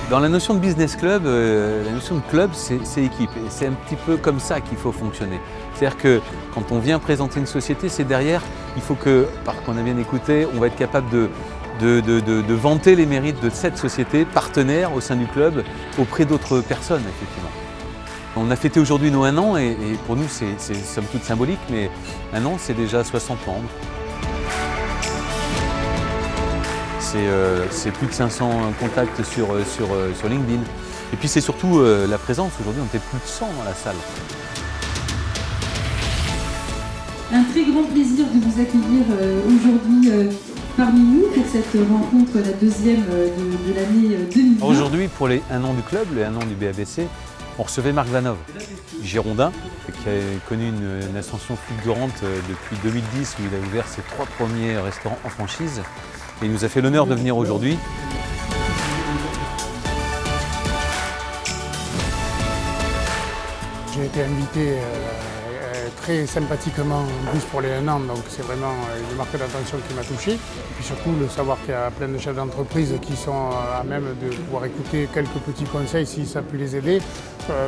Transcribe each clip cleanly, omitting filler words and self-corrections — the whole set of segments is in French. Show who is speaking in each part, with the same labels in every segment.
Speaker 1: Dans la notion de business club, la notion de club, c'est équipe. Et c'est un petit peu comme ça qu'il faut fonctionner. C'est-à-dire que quand on vient présenter une société, c'est derrière, il faut que, par qu'on a bien écouté, on va être capable de vanter les mérites de cette société partenaire au sein du club auprès d'autres personnes, effectivement. On a fêté aujourd'hui nos 1 an et pour nous, c'est somme toute symbolique, mais 1 an, c'est déjà 60 membres. C'est plus de 500 contacts sur LinkedIn. Et puis c'est surtout la présence. Aujourd'hui, on était plus de 100 dans la salle.
Speaker 2: Un très grand plaisir de vous accueillir aujourd'hui parmi nous pour cette rencontre, la deuxième de l'année 2020.
Speaker 1: Aujourd'hui, pour les 1 an du club, les 1 an du BABC, on recevait Marc Vanov, girondin, qui a connu une ascension fulgurante depuis 2010 où il a ouvert ses 3 premiers restaurants en franchise. Et il nous a fait l'honneur de venir aujourd'hui.
Speaker 3: J'ai été invité très sympathiquement en plus pour les 1 an, donc c'est vraiment une marque d'attention qui m'a touché. Et puis surtout le savoir qu'il y a plein de chefs d'entreprise qui sont à même de pouvoir écouter quelques petits conseils si ça a pu les aider.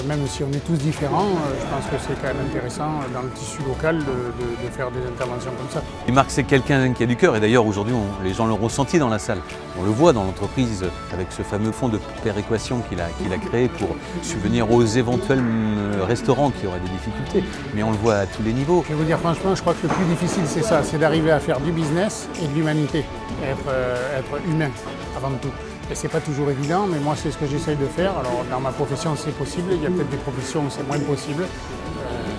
Speaker 3: Même si on est tous différents, je pense que c'est quand même intéressant dans le tissu local de faire des interventions comme ça.
Speaker 1: Et Marc, c'est quelqu'un qui a du cœur et d'ailleurs aujourd'hui les gens l'ont ressenti dans la salle. On le voit dans l'entreprise avec ce fameux fonds de péréquation qu'il a créé pour subvenir aux éventuels restaurants qui auraient des difficultés. Mais on le voit à tous les niveaux.
Speaker 3: Je vais vous dire franchement, je crois que le plus difficile c'est ça, c'est d'arriver à faire du business et de l'humanité, être humain avant tout. Et c'est pas toujours évident, mais moi c'est ce que j'essaye de faire. Alors dans ma profession c'est possible, il y a peut-être des professions où c'est moins possible.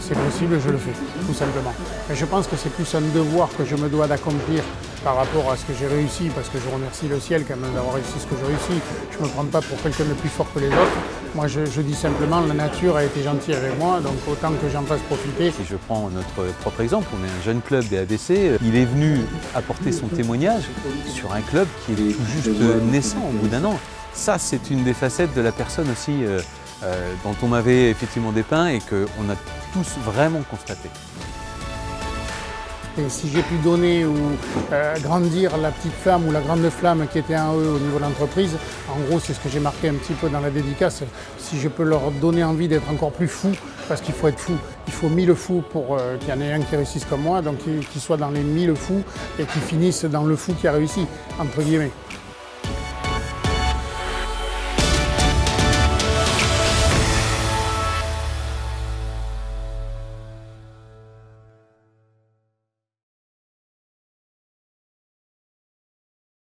Speaker 3: C'est possible, je le fais, tout simplement. Mais je pense que c'est plus un devoir que je me dois d'accomplir par rapport à ce que j'ai réussi, parce que je remercie le ciel quand même d'avoir réussi ce que j'ai réussi. Je ne me prends pas pour quelqu'un de plus fort que les autres. Moi je dis simplement, la nature a été gentille avec moi, donc autant que j'en fasse profiter.
Speaker 1: Si je prends notre propre exemple, on est un jeune club BABC, il est venu apporter son témoignage sur un club qui est tout juste naissant au bout d'1 an. Ça, c'est une des facettes de la personne aussi dont on m'avait effectivement dépeint et qu'on a tous vraiment constaté.
Speaker 3: Et si j'ai pu donner ou grandir la petite flamme ou la grande flamme qui était en eux au niveau de l'entreprise, en gros c'est ce que j'ai marqué un petit peu dans la dédicace. Si je peux leur donner envie d'être encore plus fous, parce qu'il faut être fou, il faut 1000 fous pour qu'il y en ait un qui réussisse comme moi, donc qu'ils soient dans les 1000 fous et qu'ils finissent dans le fou qui a réussi, entre guillemets.